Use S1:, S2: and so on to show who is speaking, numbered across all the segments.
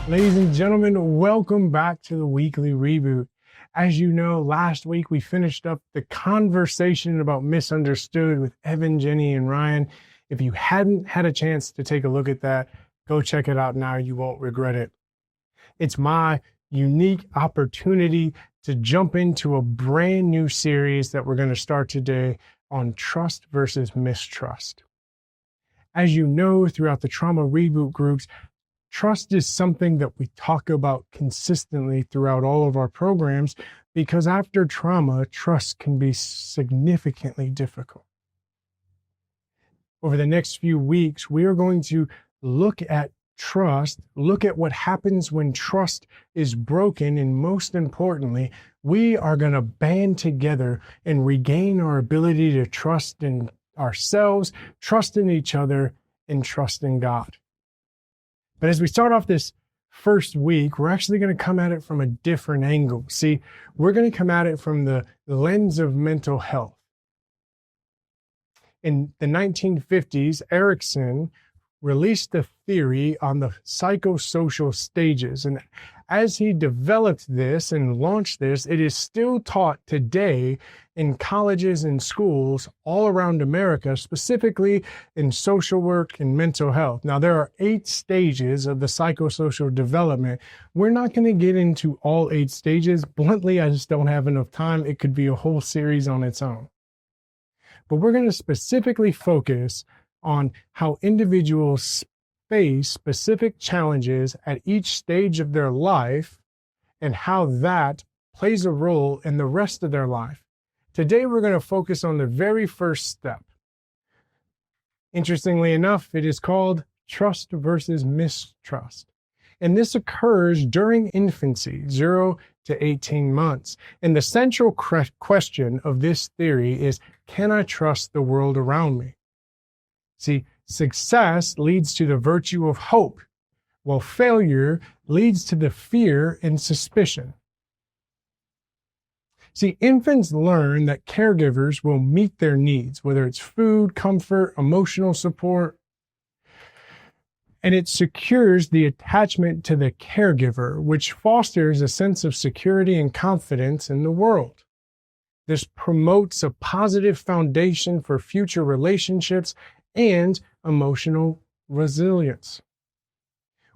S1: Ladies and gentlemen, welcome back to the weekly reboot. As you know, last week we finished up the conversation about misunderstood with Evan, Jenny, and Ryan. If you hadn't had a chance to take a look at that, go check it out now. You won't regret it. It's my unique opportunity to jump into a brand new series that we're going to start today on trust versus mistrust. As you know, throughout the trauma reboot groups, trust is something that we talk about consistently throughout all of our programs because after trauma, trust can be significantly difficult. Over the next few weeks, we are going to look at trust, look at what happens when trust is broken, and most importantly, we are going to band together and regain our ability to trust in ourselves, trust in each other, and trust in God. But as we start off this first week, we're actually going to come at it from a different angle. See, we're going to come at it from the lens of mental health. In the 1950s, Erickson released a theory on the psychosocial stages. And as he developed this and launched this, it is still taught today in colleges and schools all around America, specifically in social work and mental health. Now, there are 8 stages of the psychosocial development. We're not going to get into all 8 stages. Bluntly, I just don't have enough time. It could be a whole series on its own. But we're going to specifically focus on how individuals face specific challenges at each stage of their life and how that plays a role in the rest of their life. Today, we're going to focus on the very first step. Interestingly enough, it is called trust versus mistrust. And this occurs during infancy, 0 to 18 months. And the central question of this theory is, can I trust the world around me? See, success leads to the virtue of hope, while failure leads to the fear and suspicion. See, infants learn that caregivers will meet their needs, whether it's food, comfort, emotional support, and it secures the attachment to the caregiver, which fosters a sense of security and confidence in the world. This promotes a positive foundation for future relationships and emotional resilience.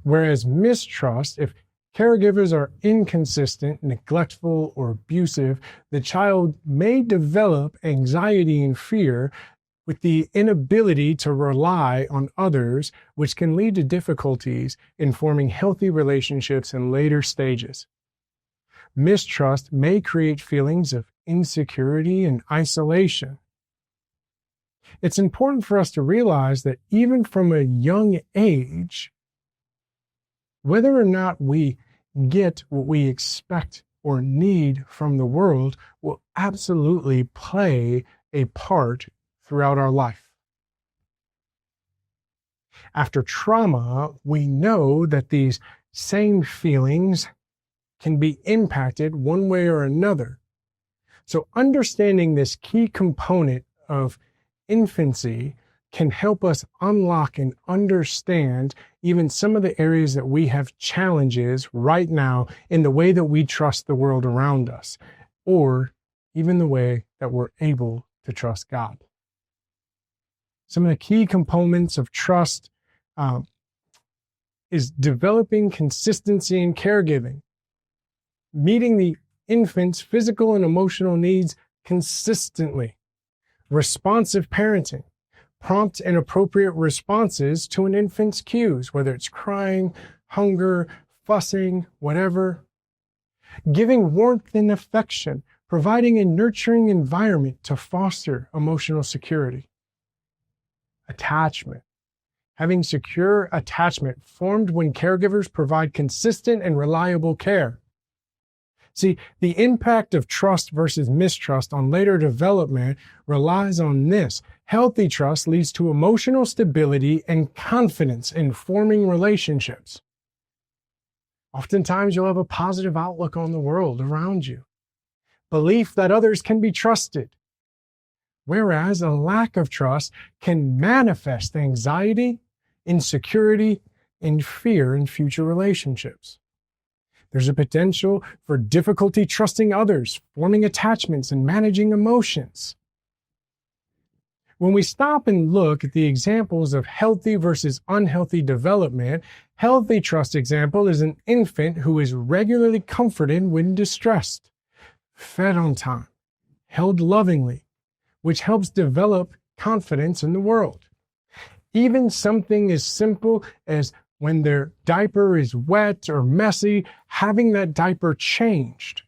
S1: Whereas mistrust, if caregivers are inconsistent, neglectful, or abusive, the child may develop anxiety and fear with the inability to rely on others, which can lead to difficulties in forming healthy relationships in later stages. Mistrust may create feelings of insecurity and isolation. It's important for us to realize that even from a young age, whether or not we get what we expect or need from the world will absolutely play a part throughout our life. After trauma, we know that these same feelings can be impacted one way or another. So understanding this key component of infancy can help us unlock and understand even some of the areas that we have challenges right now in the way that we trust the world around us, or even the way that we're able to trust God. Some of the key components of trust is developing consistency in caregiving, meeting the infant's physical and emotional needs consistently, responsive parenting, prompt and appropriate responses to an infant's cues, whether it's crying, hunger, fussing, whatever. Giving warmth and affection, providing a nurturing environment to foster emotional security. Attachment. Having secure attachment formed when caregivers provide consistent and reliable care. See, the impact of trust versus mistrust on later development relies on this. Healthy trust leads to emotional stability and confidence in forming relationships. Oftentimes, you'll have a positive outlook on the world around you. Belief that others can be trusted. whereas a lack of trust can manifest anxiety, insecurity, and fear in future relationships. There's a potential for difficulty trusting others, forming attachments, and managing emotions. When we stop and look at the examples of healthy versus unhealthy development, healthy trust example is an infant who is regularly comforted when distressed, fed on time, held lovingly, which helps develop confidence in the world. Even something as simple as when their diaper is wet or messy, having that diaper changed.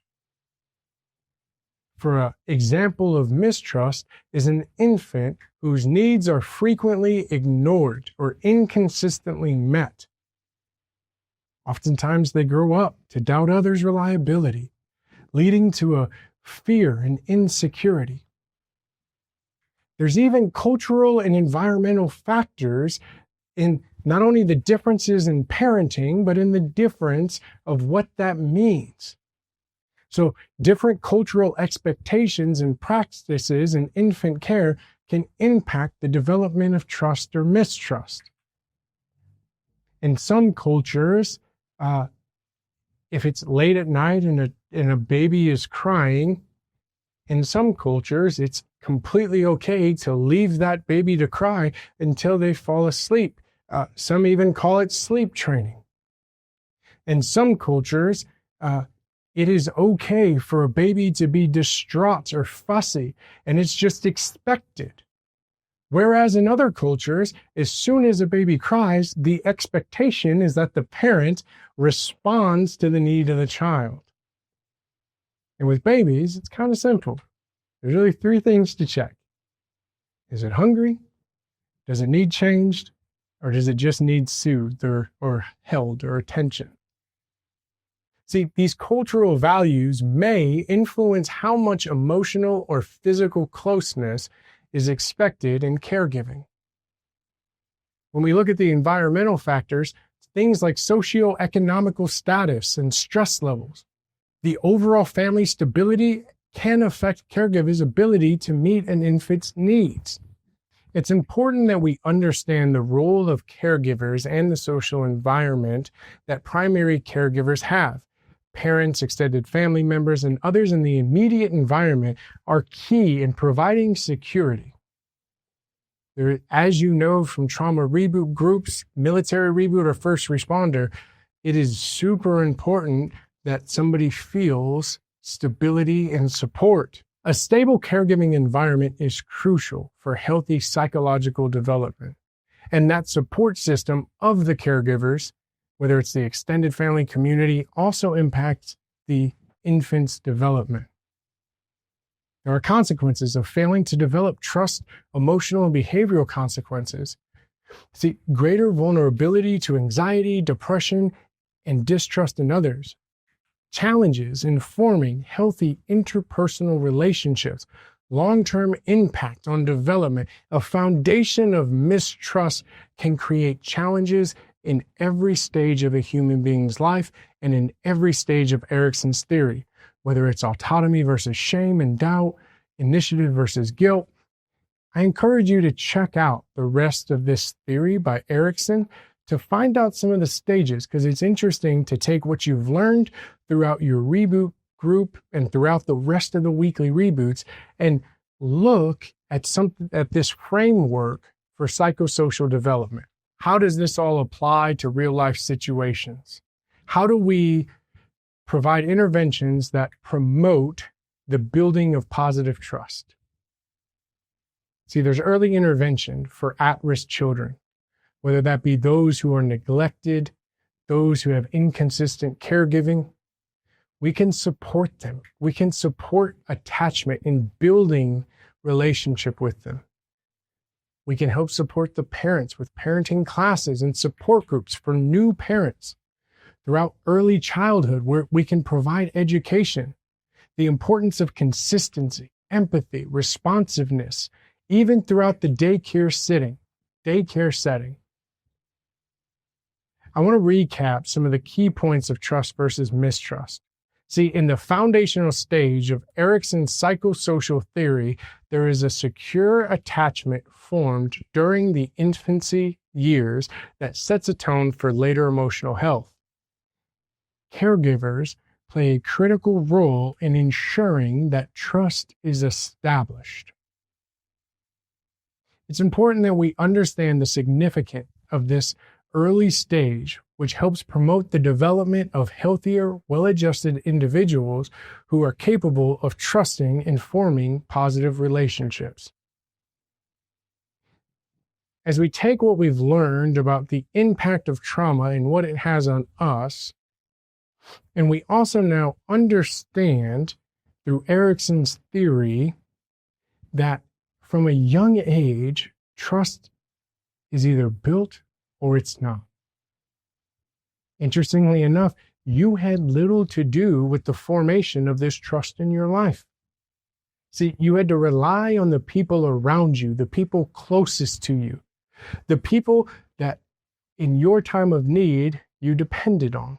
S1: For an example of mistrust is an infant whose needs are frequently ignored or inconsistently met. Oftentimes they grow up to doubt others' reliability, leading to a fear and insecurity. There's even cultural and environmental factors in not only the differences in parenting, but in the difference of what that means. So different cultural expectations and practices in infant care can impact the development of trust or mistrust. In some cultures, if it's late at night and a baby is crying, in some cultures, it's completely okay to leave that baby to cry until they fall asleep. Some even call it sleep training. In some cultures, it is okay for a baby to be distraught or fussy, and it's just expected. Whereas in other cultures, as soon as a baby cries, the expectation is that the parent responds to the need of the child. And with babies, it's kind of simple. There's really three things to check. Is it hungry? Does it need changed? Or does it just need soothed or held or attention? See, these cultural values may influence how much emotional or physical closeness is expected in caregiving. When we look at the environmental factors, things like socioeconomical status and stress levels, the overall family stability can affect caregivers' ability to meet an infant's needs. It's important that we understand the role of caregivers and the social environment that primary caregivers have. Parents, extended family members, and others in the immediate environment are key in providing security. As you know from trauma reboot groups, military reboot, or first responder, it is super important that somebody feels stability and support. A stable caregiving environment is crucial for healthy psychological development. And that support system of the caregivers, whether it's the extended family community, also impacts the infant's development. There are consequences of failing to develop trust, emotional and behavioral consequences. See, greater vulnerability to anxiety, depression, and distrust in others. Challenges in forming healthy interpersonal relationships, long-term impact on development. A foundation of mistrust can create challenges in every stage of a human being's life and in every stage of Erikson's theory, whether it's autonomy versus shame and doubt, initiative versus guilt. I encourage you to check out the rest of this theory by Erikson to find out some of the stages, because it's interesting to take what you've learned throughout your reboot group and throughout the rest of the weekly reboots and look at this framework for psychosocial development. How does this all apply to real life situations? How do we provide interventions that promote the building of positive trust? See, there's early intervention for at-risk children, whether that be those who are neglected, those who have inconsistent caregiving. We can support them. We can support attachment in building relationship with them. We can help support the parents with parenting classes and support groups for new parents. Throughout early childhood, where we can provide education, the importance of consistency, empathy, responsiveness, even throughout the daycare setting. I want to recap some of the key points of trust versus mistrust. See, in the foundational stage of Erikson's psychosocial theory, there is a secure attachment formed during the infancy years that sets a tone for later emotional health. Caregivers play a critical role in ensuring that trust is established. It's important that we understand the significance of this early stage, which helps promote the development of healthier, well-adjusted individuals who are capable of trusting and forming positive relationships. As we take what we've learned about the impact of trauma and what it has on us, and we also now understand through Erikson's theory that from a young age, trust is either built or it's not. Interestingly enough, you had little to do with the formation of this trust in your life. See, you had to rely on the people around you, the people closest to you, the people that in your time of need you depended on.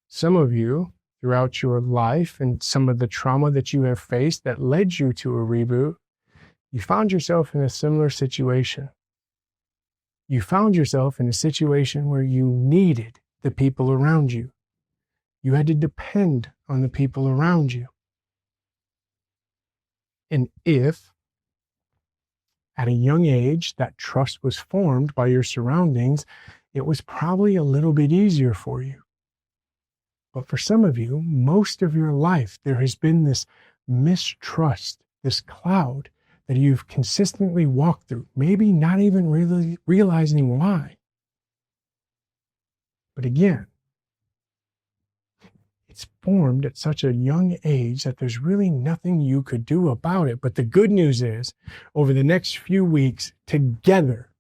S1: Some of you, throughout your life and some of the trauma that you have faced that led you to a reboot, you found yourself in a similar situation. You found yourself in a situation where you needed the people around you. You had to depend on the people around you. And if, at a young age, that trust was formed by your surroundings, it was probably a little bit easier for you. But for some of you, most of your life, there has been this mistrust, this cloud that you've consistently walked through, maybe not even really realizing why. But again, it's formed at such a young age that there's really nothing you could do about it. But the good news is, over the next few weeks, together,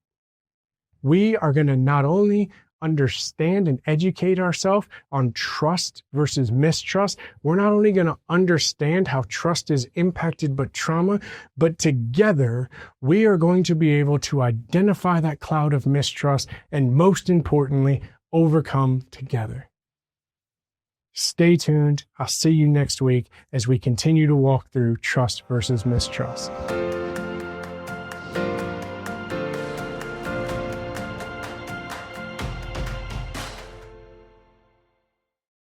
S1: we are going to not only understand and educate ourselves on trust versus mistrust. We're not only going to understand how trust is impacted by trauma, but together we are going to be able to identify that cloud of mistrust and, most importantly, overcome together. Stay tuned. I'll see you next week as we continue to walk through trust versus mistrust.